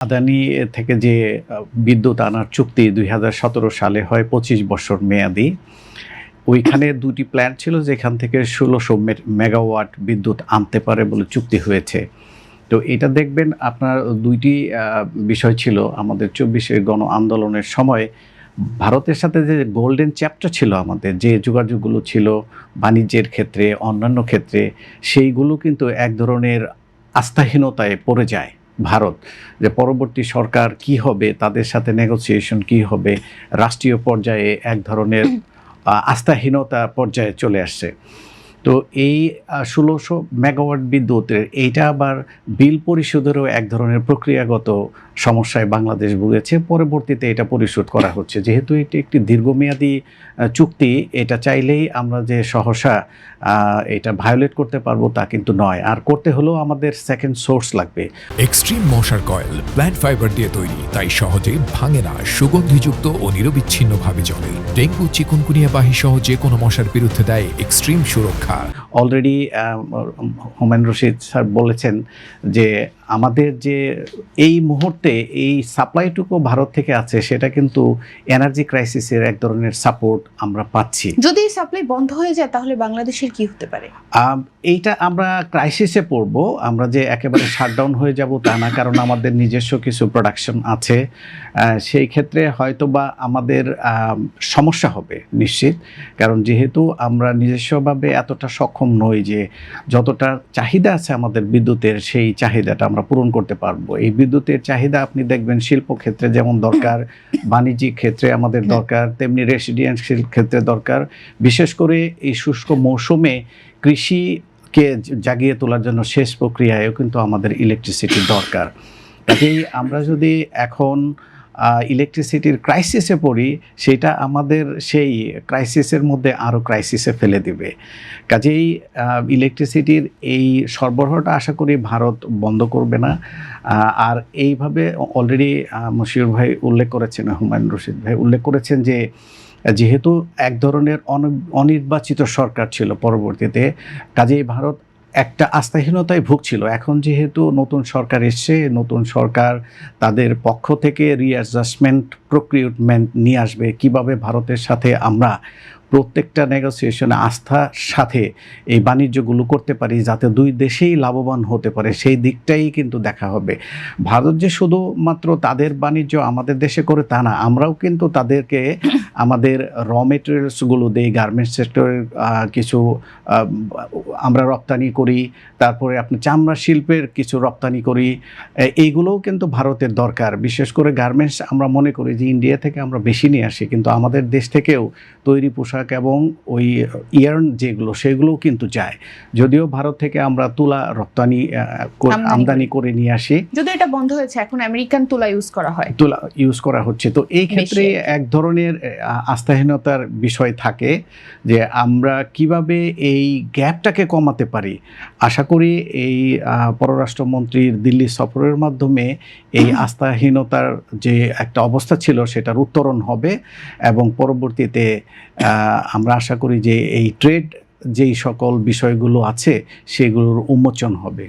আদানি থেকে যে বিদ্যুৎ আনার চুক্তি ২০১৭ সালে হয় ২৫ বছর মেয়াদি। ওইখানে ২টি প্ল্যান্ট ছিল যেখান থেকে ১৬০০ মেগাওয়াট বিদ্যুৎ আনতে পারে বলে চুক্তি হয়েছে। তো এটা দেখবেন আপনার ২টি বিষয় ছিল আমাদের ২৪শে গণ আন্দোলনের সময় ভারতের সাথে যে গোল্ডেন চ্যাপ্টার ছিল আমাদের যে যোগাযোগগুলো ছিল বাণিজ্যের ক্ষেত্রে অন্যান্য ক্ষেত্রে সেইগুলো কিন্তু এক ধরনের আস্থাহীনতায় পড়ে যায় ভারত, যে পরবর্তী সরকার কি হবে, তাদের সাথে নেগোসিয়েশন কি হবে, রাষ্ট্রীয় পর্যায়ে এক ধরনের আস্থাহীনতা পর্যায়ে চলে আসছে। তো এই ১৬০০ মেগাওয়াট বিদ্যুতের এইটা আবার বিল পরিশোধেরও এক ধরনের প্রক্রিয়াগত সমস্যায় বাংলাদেশ ভুগেছে। পরবর্তীতে এটা পরিশোধ করা হচ্ছে। যেহেতু এটি একটি দীর্ঘমেয়াদী চুক্তি, এটা চাইলেই আমরা যে সহসা এটা ভায়োলেট করতে পারবো তা কিন্তু নয়। আর করতে হলেও আমাদের সেকেন্ড সোর্স লাগবে। এক্সট্রিম মশার কয়েল প্ল্যান্ট ফাইবার দিয়ে তৈরি, তাই সহজে ভাঙে না, সুগন্ধিযুক্ত ও নিরবিচ্ছিন্নভাবে জ্বলে। ডেঙ্গু, চিকুনগুনিয়া বাহি সহ যে কোনো মশার বিরুদ্ধে দেয় এক্সট্রিম সুরক্ষা। অলরেডি হুমায়ুন রশিদ স্যার বলেছেন যে আমাদের যে এই মুহূর্তে এই সাপ্লাইটুকু ভারত থেকে আছে সেটা কিন্তু এনার্জি ক্রাইসিসের এক ধরনের সাপোর্ট আমরা পাচ্ছি। যদি সাপ্লাই বন্ধ হয়ে যায় তাহলে বাংলাদেশের কি হতে পারে? এইটা আমরা ক্রাইসিসে পড়ব। আমরা যে একেবারে শাটডাউন হয়ে যাব তা না, কারণ আমাদের নিজস্ব কিছু প্রোডাকশন আছে। সেই ক্ষেত্রে হয়তো বা আমাদের সমস্যা হবে নিশ্চিত, কারণ যেহেতু আমরা নিজস্বভাবে এতটা সক্ষম নই যে যতটা চাহিদা আছে আমাদের বিদ্যুতের সেই চাহিদাটা আমরা পূরণ করতে পারবো। এই বিদ্যুতের চাহিদা আপনি দেখবেন শিল্প ক্ষেত্রে যেমন দরকার, বাণিজ্যিক ক্ষেত্রে আমাদের দরকার, তেমনি রেসিডেন্সিয়াল ক্ষেত্রে দরকার। বিশেষ করে এই শুষ্ক মৌসুমে কৃষিকে জাগিয়ে তোলার জন্য শেষ প্রক্রিয়ায়ও কিন্তু আমাদের ইলেকট্রিসিটি দরকার। কাজেই আমরা যদি এখন ইলেকট্রিসিটির ক্রাইসিসে পড়ি, সেটা আমাদের সেই ক্রাইসিসের মধ্যে আরও ক্রাইসিসে ফেলে দিবে। কাজেই ইলেকট্রিসিটির এই সরবরাহটা আশা করি ভারত বন্ধ করবে না। আর এইভাবে অলরেডি মশিউর ভাই উল্লেখ করেছেন, হুমায়ুন রশিদ ভাই উল্লেখ করেছেন যে যেহেতু এক ধরনের অনির্বাচিত সরকার ছিল পরবর্তীতে, কাজেই ভারত একটা আস্থাহীনতায় ভুগছিল। এখন যেহেতু নতুন সরকার এসছে, নতুন সরকার তাদের পক্ষ থেকে রিঅ্যাডজাস্টমেন্ট প্রক্রিউটমেন্ট নিয়ে আসবে, কিভাবে ভারতের সাথে আমরা প্রত্যেকটা নেগোসিয়েশনে আস্থার সাথে এই বাণিজ্যগুলো করতে পারি যাতে দুই দেশেই লাভবান হতে পারে, সেই দিকটাই কিন্তু দেখা হবে। ভারত যে শুধুমাত্র তাদের বাণিজ্য আমাদের দেশে করে তা না, আমরাও কিন্তু তাদেরকে আমাদের র মেটেরিয়ালসগুলো দেই, গার্মেন্টস সেক্টরের কিছু আমরা রপ্তানি করি, তারপরে আপনি চামড়া শিল্পের কিছু রপ্তানি করি। এইগুলোও কিন্তু ভারতের দরকার। বিশেষ করে গার্মেন্টস আমরা মনে করি যে ইন্ডিয়া থেকে আমরা বেশি নিয়ে আসি, কিন্তু আমাদের দেশ থেকেও তৈরি পোশাক এবং ওই ইয়ার্ন যেগুলো সেগুলোও কিন্তু যায়। যদিও ভারত থেকে আমরা তুলা রপ্তানি আমদানি করে নিয়ে আসি। যদি এটা বন্ধ হয়েছে, এখন আমেরিকান তুলা ইউজ করা হয়, তুলা ইউজ করা হচ্ছে। তো এই ক্ষেত্রে এক ধরনের আস্থাহীনতার বিষয় থাকে যে আমরা কিভাবে এই গ্যাপটাকে কমাতে পারি। আশা করি এই পররাষ্ট্রমন্ত্রীর দিল্লি সফরের মাধ্যমে এই আস্থাহীনতার যে একটা অবস্থা ছিল সেটার উত্তরণ হবে এবং পরবর্তীতে আমরা আশা করি যে এই ট্রেড যেই সকল বিষয়গুলো আছে সেগুলোর উন্মোচন হবে।